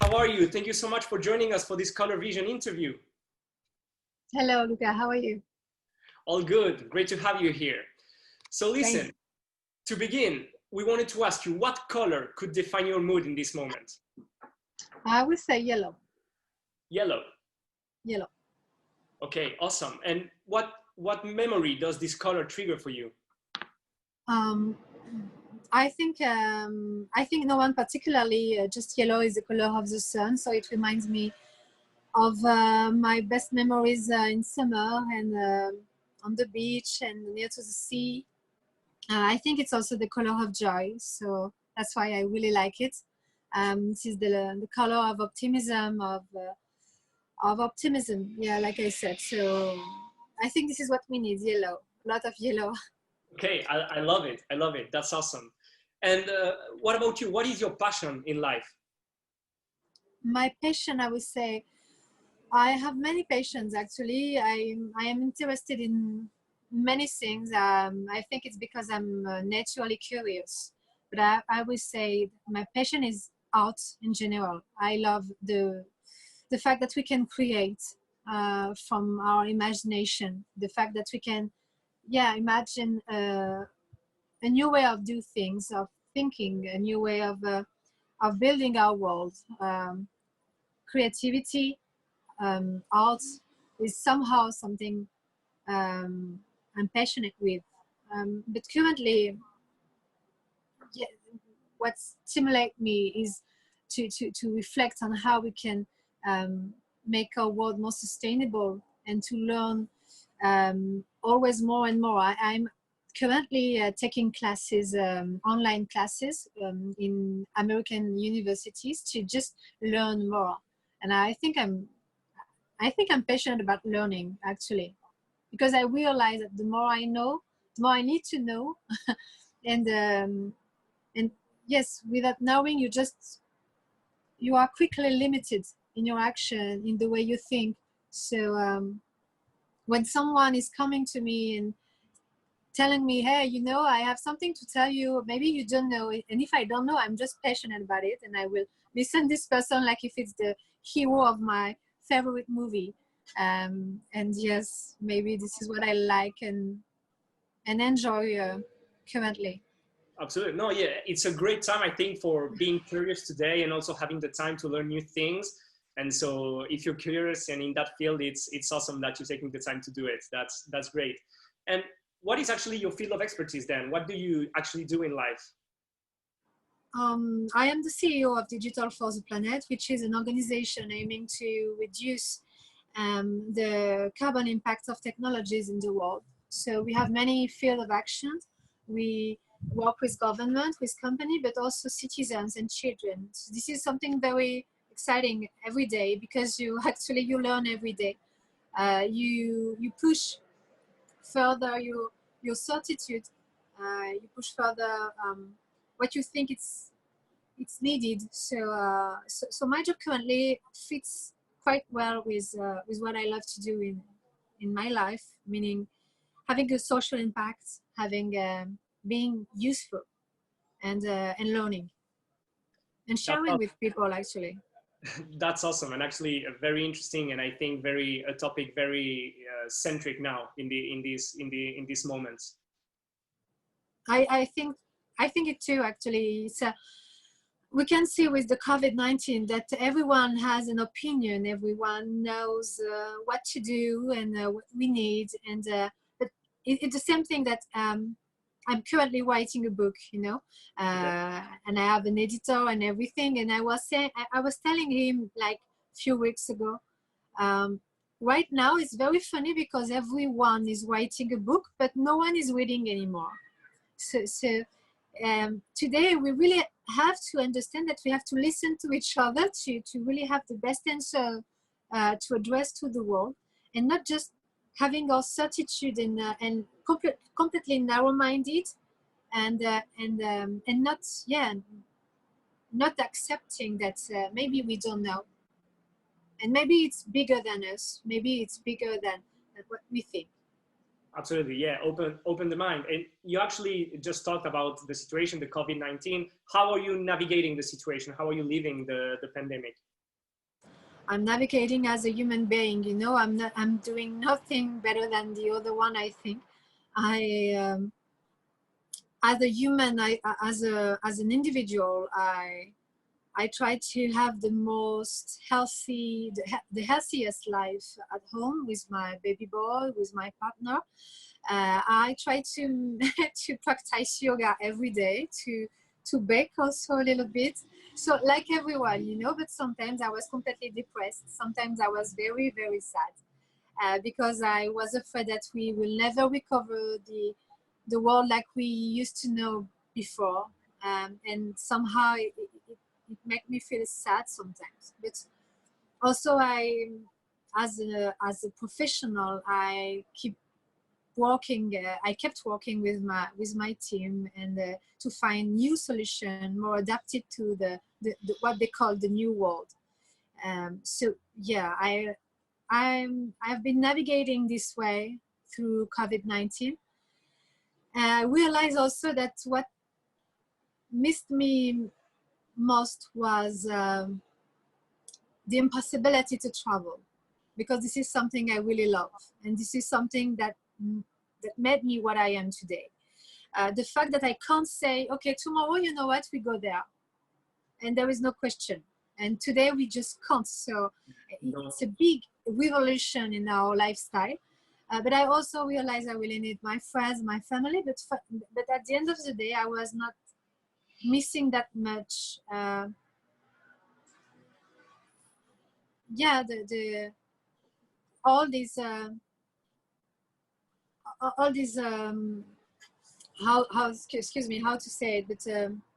How are you? Thank you so much for joining us for this Color Vision interview. Hello, Luca. How are you? All good. Great to have you here. So listen, Thanks. to begin, we wanted to ask you what color could define your mood in this moment? I would say yellow. Yellow. Yellow. Okay, awesome. And what memory does this color trigger for you? I think no one particularly. Just yellow is the color of the sun, so it reminds me of my best memories in summer and on the beach and near to the sea. I think it's also the color of joy, so that's why I really like it. This is the color of optimism, of optimism. Yeah, like I said. So I think this is what we need: yellow, a lot of yellow. Okay, I love it. I love it. That's awesome. And what about you? What is your passion in life? My passion, I would say, I have many passions actually. I am interested in many things. I think it's because I'm naturally curious. But I would say my passion is art in general. I love the fact that we can create from our imagination. The fact that we can, imagine a new way of do things, of thinking, a new way of building our world. Creativity, art is somehow something I'm passionate with. But currently, yeah, what stimulates me is to reflect on how we can make our world more sustainable and to learn always more and more. I'm currently taking classes, online classes in American universities to just learn more. And I think I'm passionate about learning actually, because I realize that the more I know, the more I need to know, and yes, without knowing, you are quickly limited in your action, in the way you think. So when someone is coming to me and telling me, hey, I have something to tell you, maybe you don't know it, and if I don't know, I'm just passionate about it, and I will listen this person like if it's the hero of my favorite movie. And yes, maybe this is what I like and enjoy currently. Absolutely. No, yeah, it's a great time, I think, for being curious today and also having the time to learn new things. And so if you're curious and in that field, it's awesome that you're taking the time to do it. That's great. And what is actually your field of expertise then? What do you actually do in life? I am the CEO of Digital for the Planet, which is an organization aiming to reduce the carbon impact of technologies in the world. So we have many fields of action. We work with government, with company, but also citizens and children. So this is something very exciting every day, because you learn every day. You push further your certitude. You push further what you think it's needed. So my job currently fits quite well with what I love to do in my life, meaning having a social impact, having being useful, and learning and sharing with people actually. That's awesome, and actually very interesting, and I think very a topic very centric now in these moments. I think it too actually. We can see with the COVID-19 that everyone has an opinion, everyone knows what to do and what we need, and but it's the same thing that I'm currently writing a book, and I have an editor and everything, and I was telling him like a few weeks ago, right now it's very funny because everyone is writing a book, but no one is reading anymore. So today we really have to understand that we have to listen to each other to really have the best answer to address to the world, and not just having our certitude and completely narrow-minded and not accepting that maybe we don't know, and maybe it's bigger than us, maybe it's bigger than what we think. Absolutely, yeah. Open the mind. And you actually just talked about the situation, the COVID-19. How are you navigating the situation? How are you living the pandemic? I'm navigating as a human being. You know, I'm doing nothing better than the other one. I think as a human, as an individual, I try to have the most healthy, the healthiest life at home with my baby boy, with my partner. I try to to practice yoga every day, to bake also a little bit. So like everyone, you know, but sometimes I was completely depressed. Sometimes I was very, very sad because I was afraid that we will never recover the world like we used to know before. And somehow it made me feel sad sometimes. But also as a professional, I kept working with my team and to find new solution more adapted to the what they call the new world. So yeah, I've been navigating this way through COVID-19. I realized also that what missed me most was the impossibility to travel, because this is something I really love, and this is something that made me what I am today. The fact that I can't say, okay, tomorrow, you know what, we go there, and there is no question. And today we just can't. So No. it's a big revolution in our lifestyle. But I also realized I really need my friends, my family. But at the end of the day, I was not missing that much. Yeah, the all these all these how excuse me how to say it, but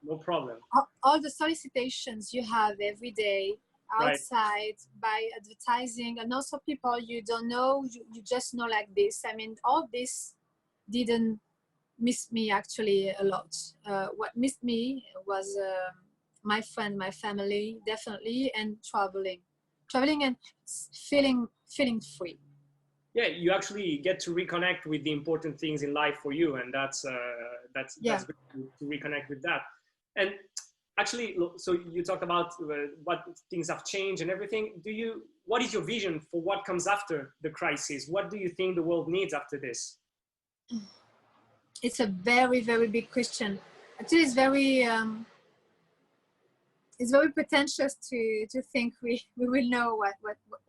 No problem. all the solicitations you have every day Right. outside by advertising, and also people you don't know, you just know like this. I mean, all this didn't miss me actually a lot. What missed me was my friend, my family, definitely, and traveling and feeling free. Yeah, you actually get to reconnect with the important things in life for you, and Yeah. that's good to reconnect with that. And actually, so you talked about what things have changed and everything. What is your vision for what comes after the crisis? What do you think the world needs after this? It's a very, very big question. Actually, it's very pretentious to think we will know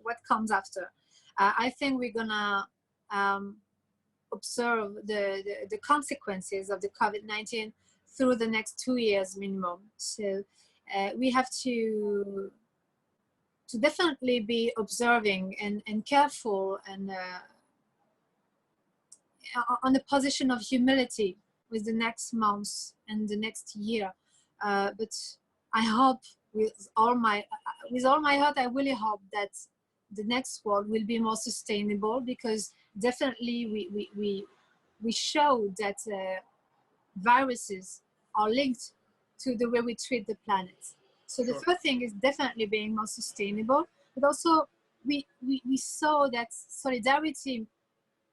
what comes after. I think we're gonna observe the consequences of the COVID-19 through the next 2 years minimum. So we have to definitely be observing and careful and on a position of humility with the next months and the next year. But I hope with all my heart, I really hope that the next world will be more sustainable, because definitely we show that viruses are linked to the way we treat the planet. So the first thing is definitely being more sustainable, but also we saw that solidarity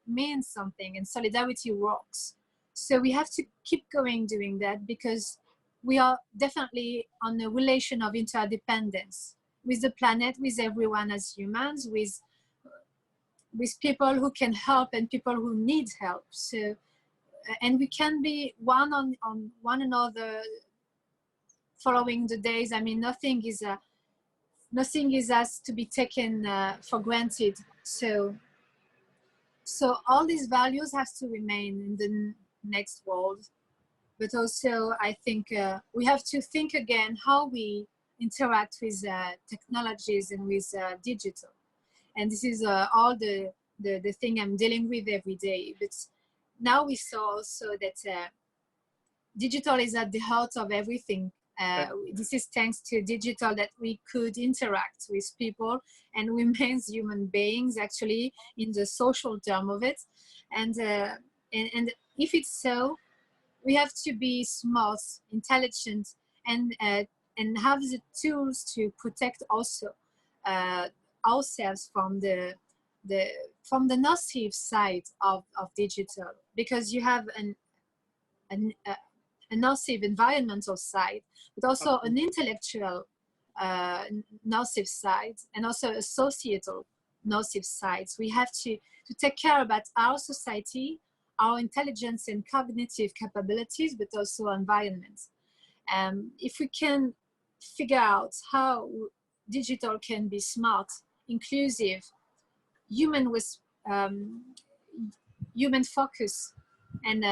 means something and solidarity works. So we have to keep going doing that, because we are definitely on a relation of interdependence with the planet, with everyone as humans, with people who can help and people who need help. So and we can be one on one another following the days. I mean, nothing is as to be taken for granted. So all these values have to remain in the next world. But also, I think we have to think again how we interact with technologies and with digital. And this is all the thing I'm dealing with every day. But now we saw also that digital is at the heart of everything. This is thanks to digital that we could interact with people and remain human beings, actually, in the social term of it. And if it's so, we have to be smart, intelligent, and have the tools to protect also ourselves from from the nocive side of digital, because you have a nocive environmental side, but also an intellectual nocive side, and also a societal nocive side. So we have to take care about our society, our intelligence and cognitive capabilities, but also environment. If we can figure out how digital can be smart, inclusive, human with human focus, and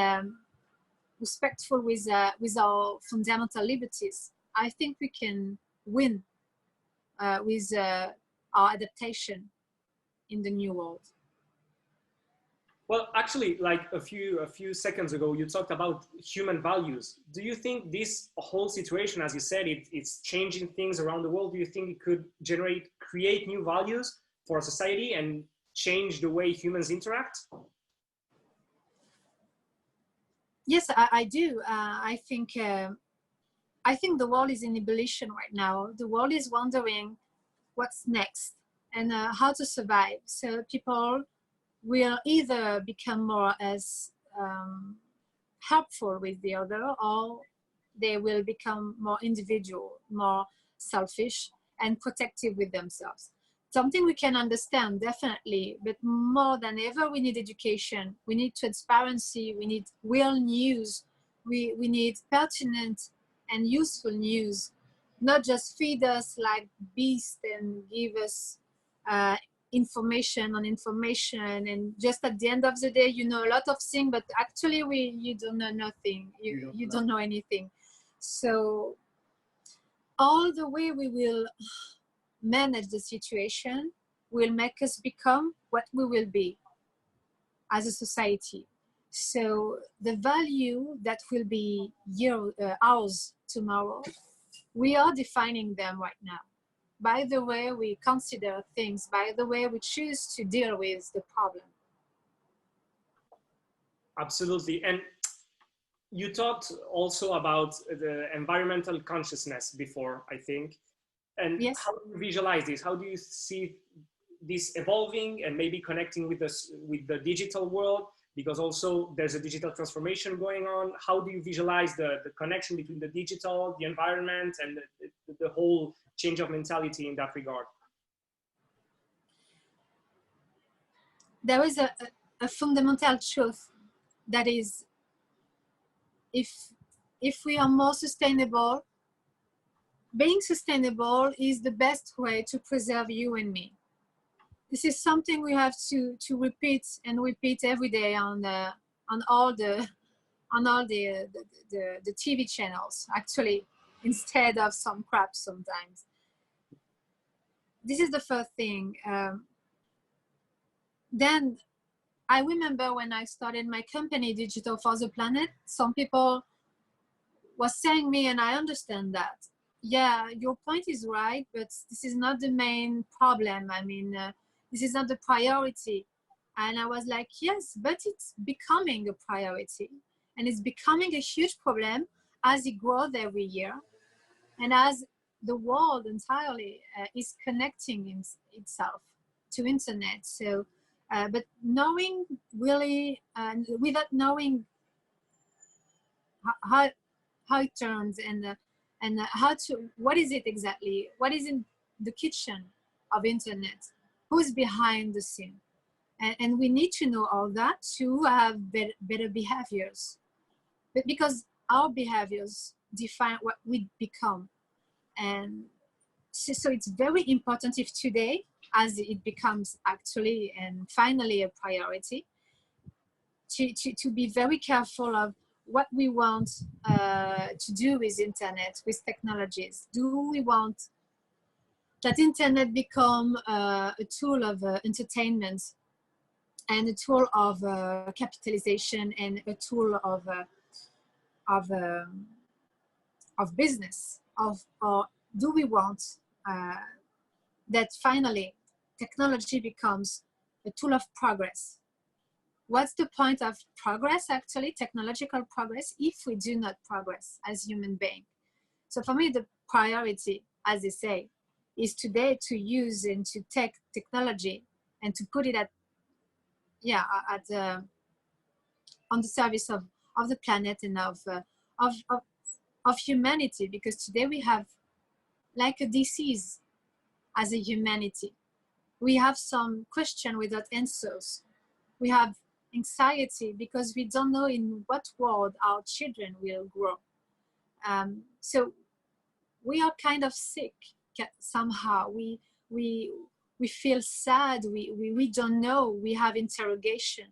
respectful with our fundamental liberties, I think we can win with our adaptation in the new world. Well, actually, like a few seconds ago, you talked about human values. Do you think this whole situation, as you said, it's changing things around the world? Do you think it could create new values for society and change the way humans interact? Yes, I do. I think the world is in ebullition right now. The world is wondering what's next and how to survive. So people will either become more as helpful with the other, or they will become more individual, more selfish and protective with themselves. Something we can understand, definitely, but more than ever, we need education, we need transparency, we need real news, we need pertinent and useful news, not just feed us like beasts and give us information on information, and just at the end of the day you know a lot of things, but actually you don't know nothing, you don't know anything. So all the way we will manage the situation will make us become what we will be as a society. So the value that will be ours tomorrow, we are defining them right now by the way we consider things, by the way we choose to deal with the problem. Absolutely. And you talked also about the environmental consciousness before, I think. And yes. How do you visualize this? How do you see this evolving and maybe connecting with the digital world? Because also there's a digital transformation going on. How do you visualize the connection between the digital, the environment, and the whole change of mentality in that regard? There is a fundamental truth that is, if we are more sustainable, being sustainable is the best way to preserve you and me. This is something we have to repeat and repeat every day on all the TV channels, actually, instead of some crap sometimes. This is the first thing. Then I remember when I started my company, Digital for the Planet, some people were saying me, and I understand that, yeah, your point is right, but this is not the main problem. I mean, this is not the priority. And I was like, yes, but it's becoming a priority. And it's becoming a huge problem as it grows every year. And as the world entirely is connecting itself to internet. So, but knowing really, without knowing how it turns and how to, what is it exactly? What is in the kitchen of internet? Who's behind the scene? And we need to know all that to have better behaviors. But because our behaviors define what we become. And so it's very important if today, as it becomes actually and finally a priority, to be very careful of what we want to do with internet, with technologies. Do we want that internet become a tool of entertainment and a tool of capitalization and a tool of business? Or do we want that finally technology becomes a tool of progress? What's the point of progress, actually, technological progress, if we do not progress as human beings? So for me, the priority, as they say, is today to use and to take technology and to put it at on the service of the planet and of humanity, because today we have like a disease as a humanity. We have some question without answers. We have anxiety because we don't know in what world our children will grow. So we are kind of sick somehow. We feel sad. We don't know. We have interrogation.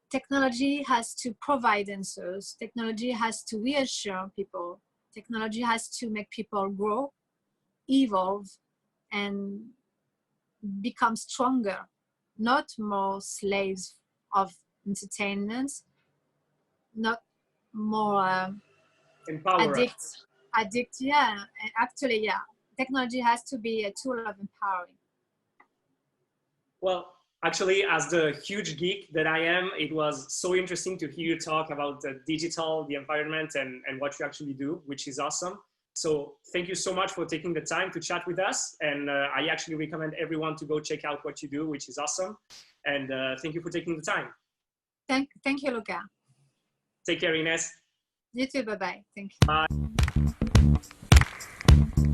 Technology has to provide answers. Technology has to reassure people. Technology has to make people grow, evolve, and become stronger, not more slaves of entertainment, not more addict. Yeah, actually, yeah. Technology has to be a tool of empowering. Well, actually, as the huge geek that I am, it was so interesting to hear you talk about the digital, the environment, and what you actually do, which is awesome. So thank you so much for taking the time to chat with us. And I actually recommend everyone to go check out what you do, which is awesome. And thank you for taking the time. Thank you, Luca. Take care, Ines. You too. Bye-bye. Thank you. Bye.